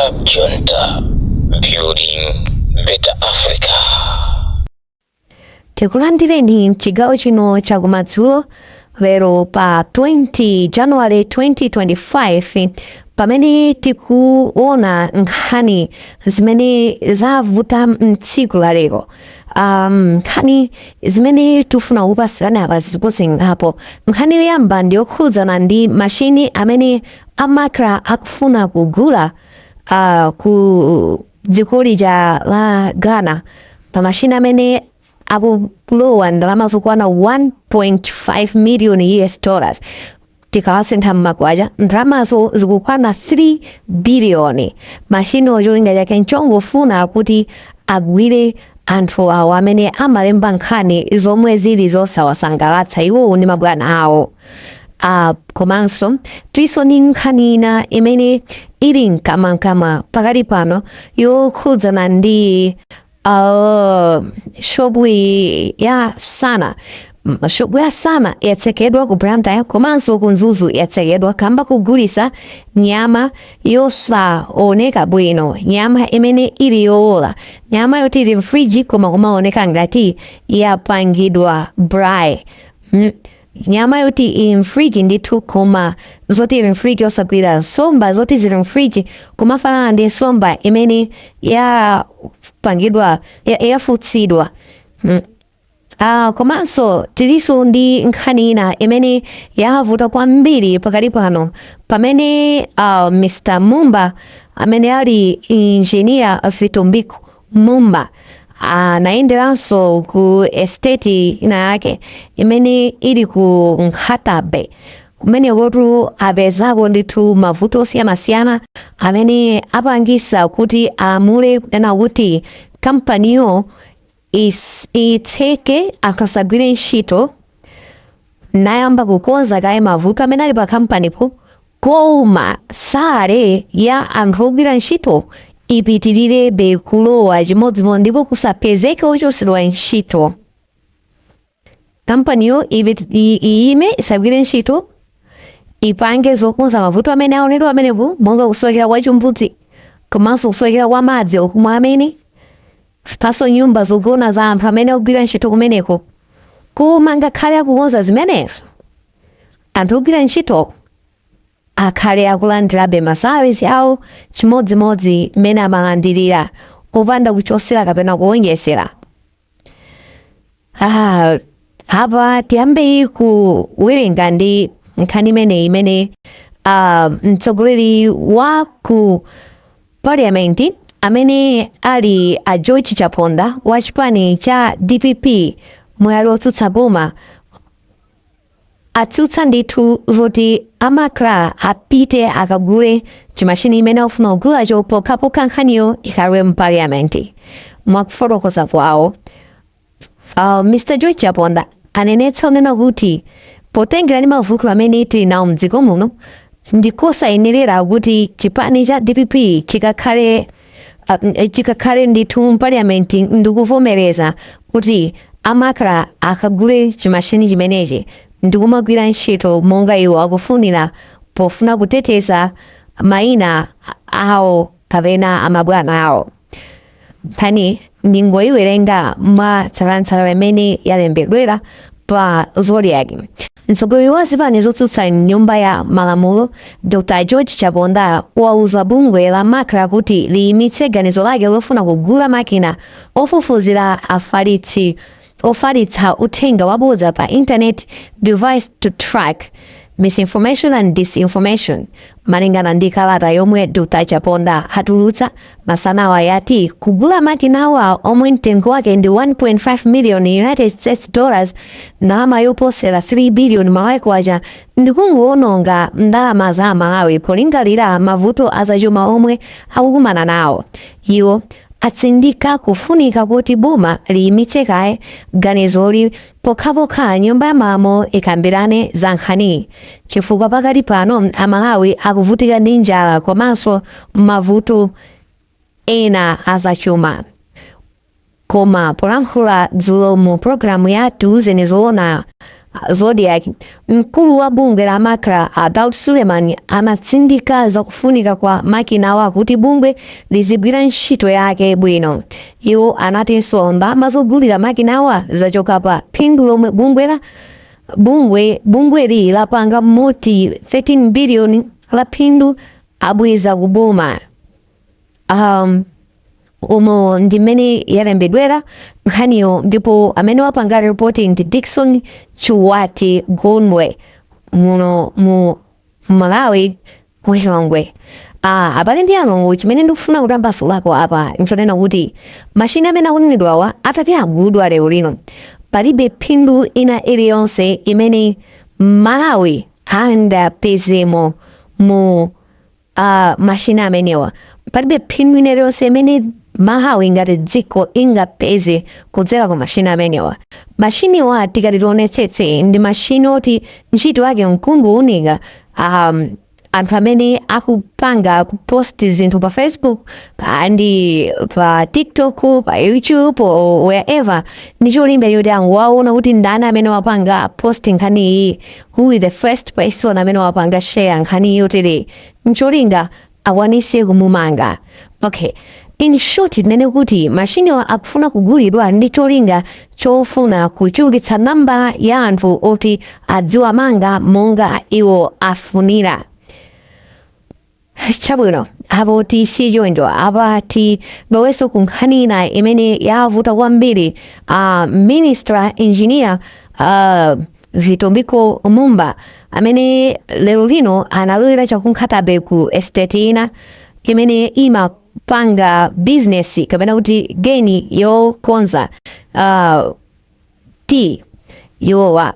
Up Junta, building better Africa. Tikulandireni chigawo chino chakumadzulo lero pa 20 January 2025 pamene tikuona nkhani zimene zavuta mtsiku la lero. Nkhani zimene tufuna kupasirana apa ziposengapo. Nkhani yoyamba ndiyokhudzana ndi mashini amene amakra akufuna kugula ku dziko lija la Ghana, pa mashini amene akulowa ndalama zokwana 1.5 million US dollars. Tikawasintha m'makwacha ndalamazo zikukwana 3 billion. Mashini ocholinga chake nchongofuna kuti agwire anthu awo amene amalemba nkhani zomwe zili zosawasangalatsa iwo ndi mabwana awo. Komanso tiso ni nkhani ina imene ili mkamamkama pakali pano yokhudzana ndi shopu ya Sana. Shopu ya Sana yatsekedwa ku Blantyre komanso ku Nzuzu yatsekedwa kamba kugulisa nyama yosaoneka bwino, nyama imene ili yoola, nyama yoti ili mfriji koma kumaoneka ngati yapangidwa braai. Nyama yoti ili mfriji ndithu koma zoti ili mfriji osagwira nsomba zoti zili mfriji kumafanana ndi nsomba imene yapangidwa yafutsidwa. Komanso tiliso ndi nkhani ina imene yavuta kwambiri pakali pano pamene Mr. Mumba amene ali engineer Fitumbiko Mumba anayenderanso ku estate ina yake imene ili ku Nkhatabe, kumene kotu apezako ndithu mavuto osiyanasiyana amene apangisa kuti amule ena kuti kampaniyo itseke akasagwire ntchito nayamba kukonza kaye mavuto amene ali pa kampanipo, koma sale ya anthu ogwira ntchito ipitirire kulowa chimodzimodzi ndipo kusapezeke ochotsedwa ntchito. Kampaniyo iyime isagwire ntchito ipange zokonza mavuto amene aonedwa amenepo, monga kusowekera kwa chimbudzi komanso kusowekera kwa madzi okumwa amene paso nyumba zogona za anthu amene ogwira ntchito kumeneko. Koma ngakhale akukonza zimenezo, anthu ogwira ntchito akhale akulandirabe masalary awo chimodzimodzi mmene amalandirira popanda kuchosera kapena kuwonjezera. Apa tiyambe kuwerenga ndi nkhani imene mtsogoleri wa ku parliament amene ali a George Chaponda wa chipani cha DPP mwali otsutsa boma atsutsa ndithu kuti amakra apite akagule chimashini imene ofuna kugulacho pokhapokha nkhaniyo ikhale mu parliament. Mwakufotokoza kwawo Mr. George Chaponda anenetsa unena kuti potengera ndi mavuto amene tili nawo mdziko muno ndikosayenerera kuti chipani cha DPP chikakhale ndithu mu parliament ndikuvomereza kuti amakra akagule chimashini chimenechi ndikumagwira ntchito monga iwo akufunira pofuna kuteteza mayina awo kapena amabwana awo. Nkhani ndingoyiwerenga mwa tsalantsala imene yalembedwera pa Zodiac. Mtsogoleri wa zipani zotsutsa nyumba ya malamulo Dr. George Chaponda wauza bungwe la makra kuti liyimitse ganizo lake lofuna kugula makina ofufuzira ofalitsa uthenga wabodza pa internet device to track misinformation and disinformation. Malingana ndi kalata yomwe Dr. Chaponda atulutsa masanawa yati kugula makinawa omwe mtengo wake ndi 1.5 million United States dollars, ndalama yoposera 3 billion malaikwacha, ndikungoononga ndalama za Malawi polingalira mavuto azachuma omwe akukumana nawo. Iwo atsindika kufunika kuti boma liyimitse kaye ganizoli pokhapokha nyumba ya malamulo ikambirane za nkhani, chifukwa pakali pano Amalawi akuvutika ndi njala komanso mavuto ena azachuma. Koma polankhula dzulo mu programu ya Tiuzeni Zoona Zodiac, mkulu wa bunge la Makra Daud Suleiman amatsindika za kufunika kwa makina kuti bungwe lizigwira ntchito yake bwino. Iwo anatinso ndalama zogulira makinawa zachoka pa phindu lomwe bungweli lapanga moti 13 billion la phindu abweza kuboma. Umo ndimene yalembedwera nkhaniyo, ndipo amene wapanga reporting ndi Dickson Chuwati Gonwe muno mu Malawi Mulongwe. Abale ndi alongo, chimene ndikufuna kutambasulapo apa nchonena kuti mashini amene akunenedwawa atati agudwa lero lino, palibe phindu ina iliyonse imene Malawi angapezemo mu mashini amenewa. Palibe phindu ina iliyonse imene Malawi ngati dziko ingapeze kudzera ku mashini amenewa. Mashiniwa tikatitionetsetse ndi mashini oti ntchito yake nkunguunika. Anthu amene akupanga kuposti zinthu pa Facebook kandi pa TikTok, pa YouTube or wherever, ndi cholinga yoti angowaona kuti ndani amene wapanga posting nkhani iyi, who is the first person amene wapanga share nkhani yotere, ncholinga akwanise kumumanga. Okay, in short nene kuti mashiniwa akufuna kugulidwa ndi cholinga chofuna kuchulukitsa namba ya anthu oti adziwa manga monga iwo afunira. Chabwino, apo tisijoindwa apa tiloweso kunkhanina imene yavuta kwambiri. Minister Engineer Vitombiko Mumba amene lero lino analowera chakunkhatabe ku estate ina imene imapanga business kapena kuti geni yokonza tea yowa.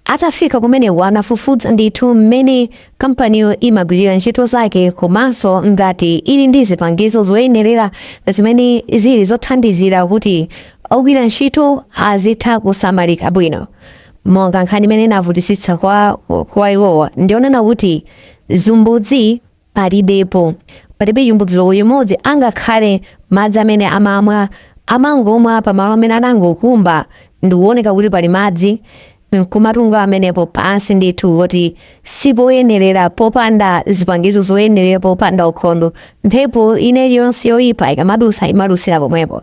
Atafika kumene wanafufuza ndithu mmene kampaniyo imagwirira ntchito zake, komanso ngati ili ndi zipangizo zoyenerera zimene zili zothandizira kuti ogwira ntchito azitha kusamalika bwino. Monga nkhani imene inavutisitsa kwa iwowa ndionena kuti zumbudzi palibepo. Palibe yumbudziro yimodzi angakhale madzi amene amangomwa pamalo amene anangokumba ndikuoneka kuti pali madzi kumatunga amenepo pansi ndithu kuti sipoyenerera, popanda zipangizo zoyenerera, popanda ukhondo. Mphepo ine yonse yoyipa ikamadusa imadusira pomwepo.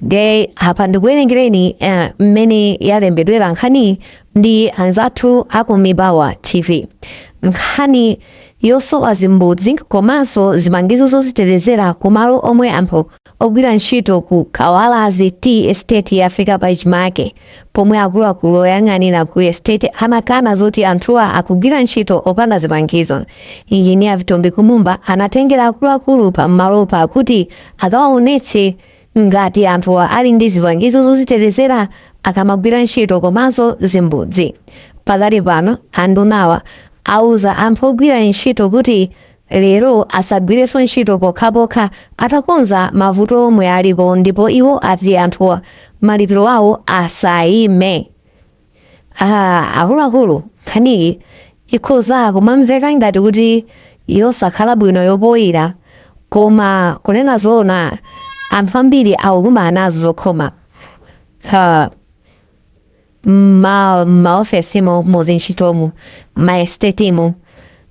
De apa ndikuwerengereni mmene yalembedwera nkhani ndi anzathu aku Mibawa TV. Nkhani yosowa zimbudzi komanso zipangizo zozitetezera kumalo omwe anthu ogwira ntchito ku Kawalazi Tea Estate yafika pa chimake, pomwe akuluakulu oyang'anira ku estate amakana zoti anthuwa akugwira ntchito opanda zipangizo. Engineer Vitombiko Mumba anatengera akuluakulu pa malopa kuti akawaonetse ngati anthuwa ali ndi zipangizo zozitetezera akamagwira ntchito komanso zimbudzi. Pakati pano andunawa auza anthu ogwira ntchito kuti lero asagwireso ntchito pokhapokha atakonza mavuto omwe alipo, ndipo iwo ati anthuwa malipiro awo asayime. Akuluakulu nkhaniyi ikhoza kumamveka ngati kuti yosakhala bwino yopoyira, koma kunena zoona anthu ambiri akukumana nazo zokhoma. Maofesimo muzintchitomu, maestetemu,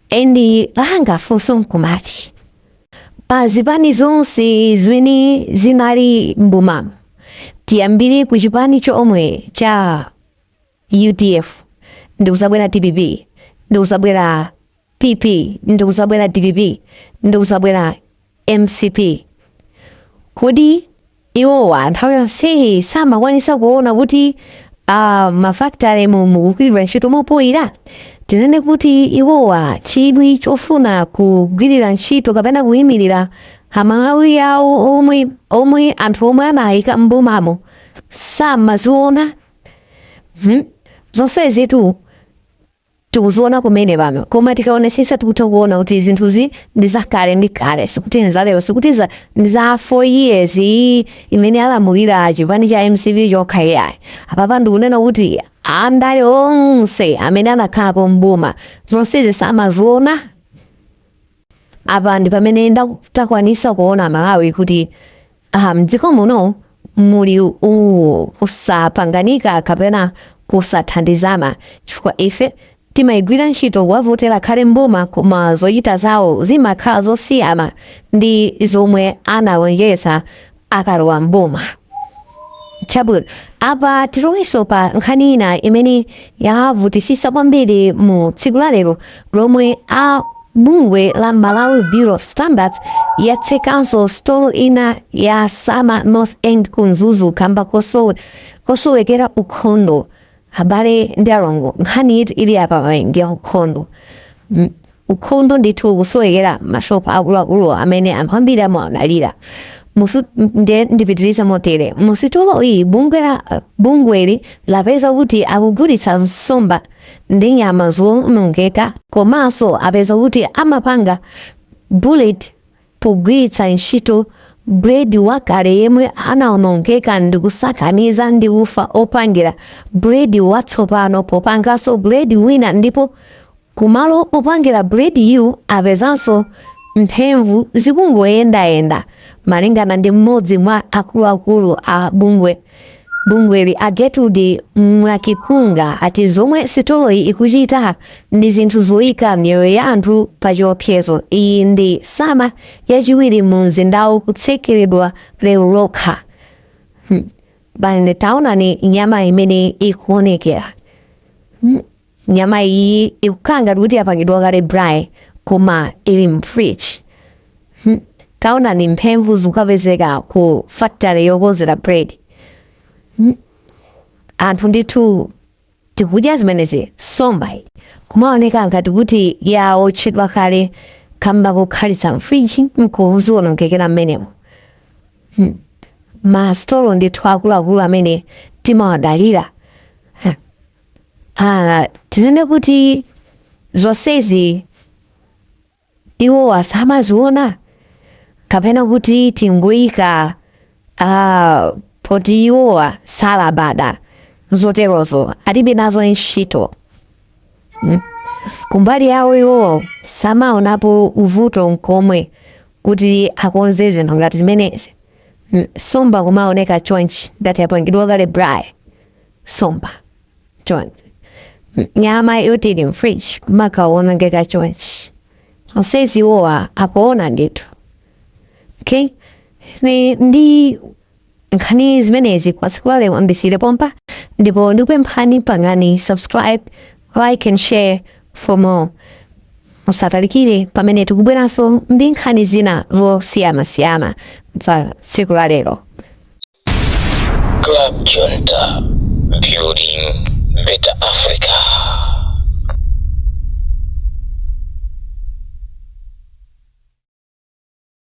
endi langafunso nkumati pazipani zonse zimene zinali mbumamu. Tiyambire ku chipani chomwe cha UDF, ndikuzabwera TPP, ndikuzabwera PP, ndikuzabwera DPP, ndikuzabwera MCP. Kodi iwowa nthawi yonse samakwanisa kuona kuti mafactory mukugwirira ntchito mopoyira? Tinene kuti iwowa chidwi chofuna kugwirira ntchito kapena kuyimirira amalawi awo omwe anthu omwe anayika mbumamo samaziona. Zonse zitu tikuziona kumene pano, koma tikaonesesa tikutha kuona kuti zinthuzi ndi zakale ndi kale, sikuti nzalero, sikuti ndi za 4 years imene alamulira chipani cha MCP chokha yayi. Apapa ndikunena kuti andale onse amene anakhala mbuma zonsezi samaziona. Apa ndi pamene takwanisa kuona Malawi kuti mdziko muno muli kusapanganika kapena kusathandizana chifukwa ife timayigwira ntchito wavotera khale mboma koma zochita zawo zimakhala zosiyana ndi zomwe analonjeza akalowa mboma. Chabwino apa tiloweso pa nkhani ina imene yavutisisa kwambiri mu tsiku la lero lomwe bungwe la Malawi Bureau of Standards yatsekanso stolo ina ya Sama North End kunzuzu kamba kosowekera ukhondo. Habari ndi alongo nkhani ili apa mawengi ya ukhondo. Ukhondo ndithu kusowekera mashopa akuluakulu amene anthu ambiri amadalira. Ndipitiriza motere musitolo iyi bungweli lapeza kuti akugulitsa nsomba ndi nyama zonongeka komanso apeza kuti amapanga bullet pogwiritsa ntchito buledi wakale yemwe anaonongeka ndi kusakaniza ndi ufa opangira buledi watsopano popanganso buledi wina ndipo kumalo opangira buledi yu apezanso mphemvu zikungoyendayenda malingana ndi mmodzi mwa akuluakulu a bungweli Gertrude Mwakipunga ati zomwe sitoloyi ikuchita ndi zinthu zoyika miyoyo ya anthu pa chiopsezo. Iyi ndi Sama yachiwiri mu mzindawu kutsekeredwa lero lokha. Bale taonani nyama imene ikuonekera. Nyama iyi ikukanga kuti yapangidwa kale braai koma ili mfridge. Taona ni mphemvu zikupezeka ku factory yokonzera bread. Anthu ndithu tikudya zimenezi nsomba kumaoneka ngati kuti yaotchedwa kale kamba kokhalitsa mfridge nkuziwonongekera mmenemo. Mastolo ndithu akuluakulu amene timawadalira. Tinene kuti zonsezi iwo asamaziona kapena kuti tingoyika poti iwowa salabada zoterozo alibe nazo ntchito. Kumbali yawo iwo samaonapo uvuto nkomwe kuti akonze zinthu ngati zimenezi. Nsomba kumaoneka chonchi ngati yapangidwa kale braai nsomba chonchi. Nyama yoti ili mfridge kumakaonongeka chonchi. Zonsezi iwowa akuona ndithu. Okay? Ndi nkhani zimenezi kwa siku la lero ndisire pompa ndipo ndikupemphani pangani subscribe, like and share for more. Musatalikire pamene tikubweranso ndi nkhani zina zosiyana za siku la lero. Club Junta, building better Africa.